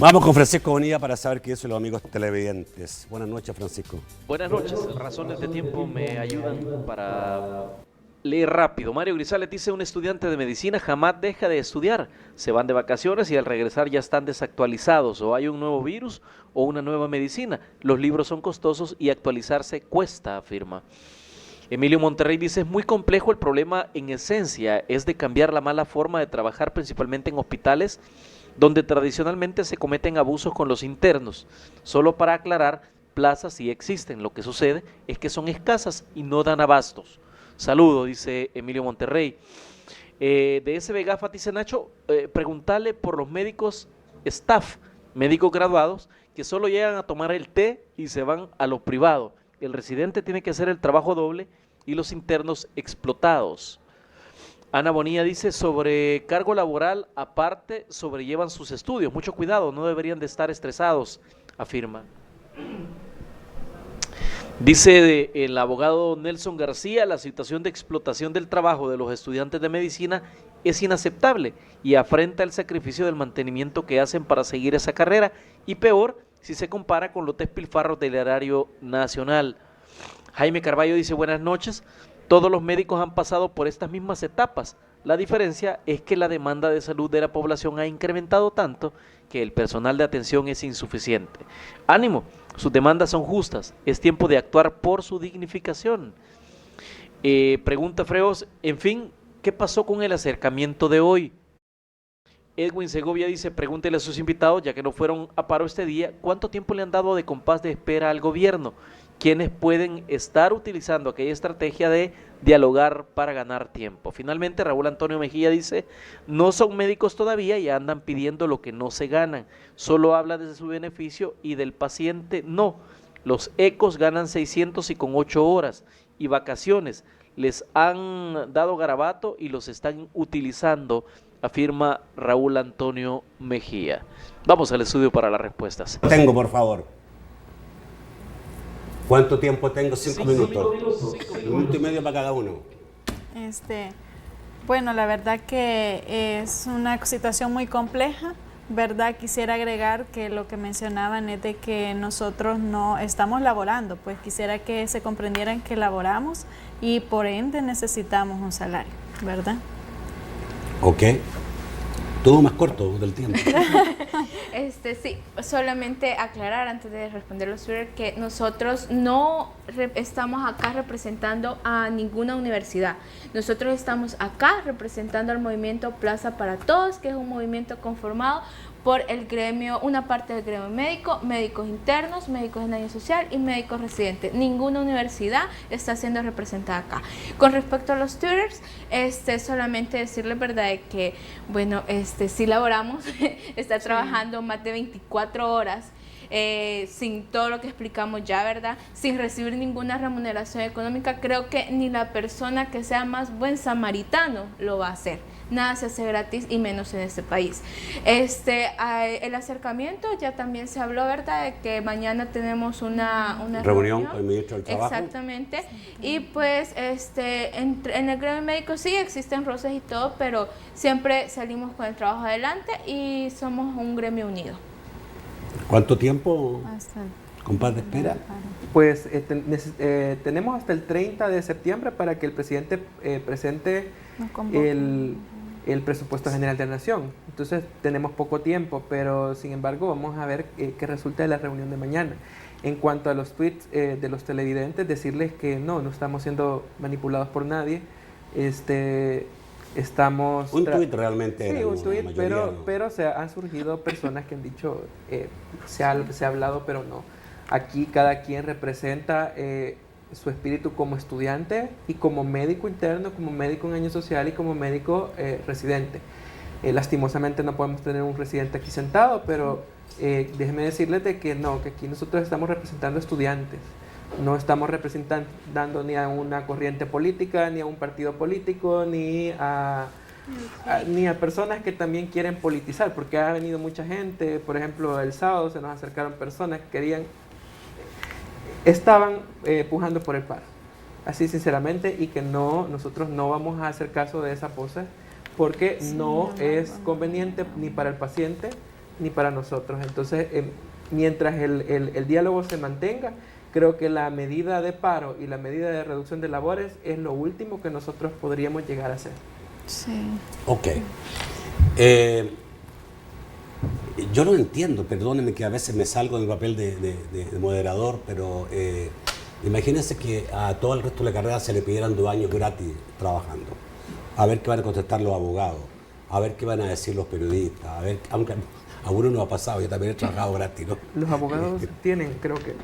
Vamos con Francisco Bonilla para saber qué dicen los amigos televidentes. Buenas noches, Francisco. Buenas noches. Razones de tiempo me ayudan para leer rápido. Mario Grisales dice: un estudiante de medicina jamás deja de estudiar. Se van de vacaciones y al regresar ya están desactualizados. O hay un nuevo virus o una nueva medicina. Los libros son costosos y actualizarse cuesta, afirma. Emilio Monterrey dice: es muy complejo el problema, en esencia es de cambiar la mala forma de trabajar, principalmente en hospitales donde tradicionalmente se cometen abusos con los internos. Solo para aclarar, plazas sí existen, lo que sucede es que son escasas y no dan abastos. Saludo, dice Emilio Monterrey. De SB Gafas dice Nacho, preguntarle por los médicos staff, médicos graduados, que solo llegan a tomar el té y se van a lo privado. El residente tiene que hacer el trabajo doble y los internos explotados. Ana Bonilla dice: sobre cargo laboral, aparte sobrellevan sus estudios. Mucho cuidado, no deberían de estar estresados, afirma. Dice el abogado Nelson García: la situación de explotación del trabajo de los estudiantes de medicina es inaceptable y afrenta el sacrificio del mantenimiento que hacen para seguir esa carrera, y peor si se compara con los despilfarros del erario nacional. Jaime Carballo dice: buenas noches. Todos los médicos han pasado por estas mismas etapas. La diferencia es que la demanda de salud de la población ha incrementado tanto que el personal de atención es insuficiente. Ánimo, sus demandas son justas. Es tiempo de actuar por su dignificación. Pregunta Freos, en fin, ¿qué pasó con el acercamiento de hoy? Edwin Segovia dice: pregúntele a sus invitados, ya que no fueron a paro este día, ¿cuánto tiempo le han dado de compás de espera al gobierno? ¿Quiénes pueden estar utilizando aquella estrategia de dialogar para ganar tiempo? Finalmente, Raúl Antonio Mejía dice: no son médicos todavía y andan pidiendo lo que no se ganan. Solo habla desde su beneficio y del paciente no. Los ecos ganan 600 y con 8 horas. Y vacaciones. Les han dado garabato y los están utilizando, afirma Raúl Antonio Mejía. Vamos al estudio para las respuestas. Tengo, por favor. ¿Cuánto tiempo tengo? 5 minutos. 1 minuto y medio para cada uno. Bueno, la verdad que es una situación muy compleja, ¿verdad? Quisiera agregar que lo que mencionaban es de que nosotros no estamos laborando, pues quisiera que se comprendieran que laboramos y por ende necesitamos un salario, ¿verdad? Ok. Estuvo más corto del tiempo. Sí, solamente aclarar antes de responder los Twitter que nosotros no estamos acá representando a ninguna universidad. Nosotros estamos acá representando al movimiento Plaza para Todos, que es un movimiento conformado por el gremio, una parte del gremio médico, médicos internos, médicos en año social y médicos residentes. Ninguna universidad está siendo representada acá. Con respecto a los tutors, solamente decirles, verdad, que, bueno, sí laboramos, está trabajando más de 24 horas, sin todo lo que explicamos ya, ¿verdad? Sin recibir ninguna remuneración económica. Creo que ni la persona que sea más buen samaritano lo va a hacer. Nada se hace gratis y menos en este país. El acercamiento ya también se habló, ¿verdad? De que mañana tenemos una reunión con el ministro del Trabajo. Exactamente. Y pues en el gremio médico sí existen roces y todo, pero siempre salimos con el trabajo adelante y somos un gremio unido. ¿Cuánto tiempo, compadre, espera? Pues tenemos hasta el 30 de septiembre para que el presidente presente el presupuesto general de la Nación. Entonces tenemos poco tiempo, pero sin embargo vamos a ver qué resulta de la reunión de mañana. En cuanto a los tweets de los televidentes, decirles que no estamos siendo manipulados por nadie. Estamos... Un tuit realmente. Sí, un tuit, pero han surgido personas que han dicho, se ha hablado, pero no. Aquí cada quien representa su espíritu como estudiante y como médico interno, como médico en año social y como médico residente. Lastimosamente no podemos tener un residente aquí sentado, pero déjenme decirles de que no, que aquí nosotros estamos representando estudiantes. No estamos representando ni a una corriente política, ni a un partido político, ni a personas que también quieren politizar, porque ha venido mucha gente. Por ejemplo, el sábado se nos acercaron personas que estaban pujando por el paro, así sinceramente, y que nosotros no vamos a hacer caso de esa pose, porque no es conveniente ni para el paciente ni para nosotros. Entonces, mientras el diálogo se mantenga, creo que la medida de paro y la medida de reducción de labores es lo último que nosotros podríamos llegar a hacer. Sí. Ok. Yo no entiendo, perdónenme que a veces me salgo del papel de moderador, pero imagínense que a todo el resto de la carrera se le pidieran 2 años gratis trabajando. A ver qué van a contestar los abogados, a ver qué van a decir los periodistas, a ver, aunque a uno no ha pasado, yo también he trabajado gratis, ¿no? Los abogados tienen, creo que...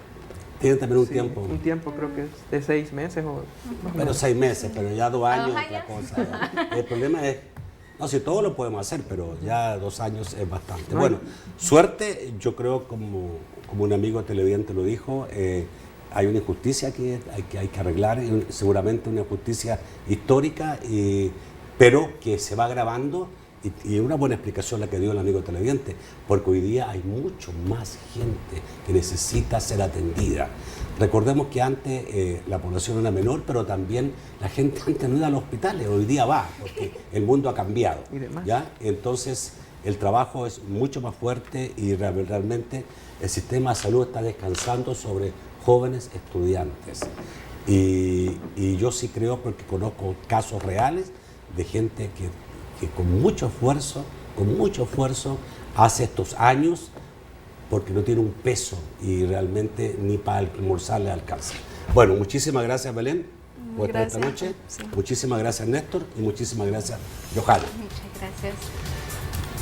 Tienen también un tiempo. Un tiempo, creo que es de 6 meses o... Bueno, 6 meses, pero ya 2 años es otra cosa. El problema es... No, si todo lo podemos hacer, pero ya 2 años es bastante. Bueno, suerte, yo creo, como un amigo televidente lo dijo, hay una injusticia que hay que arreglar, seguramente una injusticia histórica, pero que se va agravando, y una buena explicación la que dio el amigo televidente, porque hoy día hay mucho más gente que necesita ser atendida. Recordemos que antes la población era menor, pero también la gente antes no iba a los hospitales, hoy día va, porque el mundo ha cambiado. ¿Ya? Entonces el trabajo es mucho más fuerte y realmente el sistema de salud está descansando sobre jóvenes estudiantes. Y yo sí creo, porque conozco casos reales de gente que con mucho esfuerzo hace estos años, porque no tiene un peso y realmente ni para almorzar le alcanza. Bueno, muchísimas gracias, Belén, por estar esta noche. Sí. Muchísimas gracias, Néstor, y muchísimas gracias, Johanna. Muchas gracias.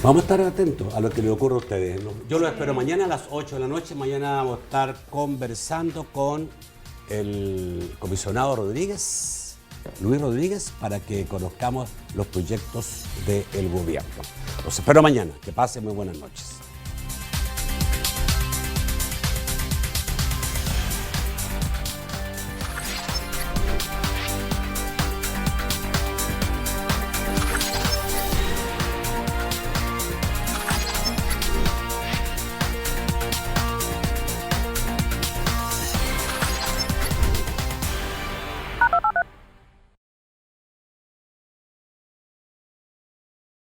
Vamos a estar atentos a lo que le ocurre a ustedes, ¿no? Yo los espero mañana a las 8 de la noche. Mañana vamos a estar conversando con el comisionado Luis Rodríguez, para que conozcamos los proyectos del gobierno. Los espero mañana. Que pasen muy buenas noches.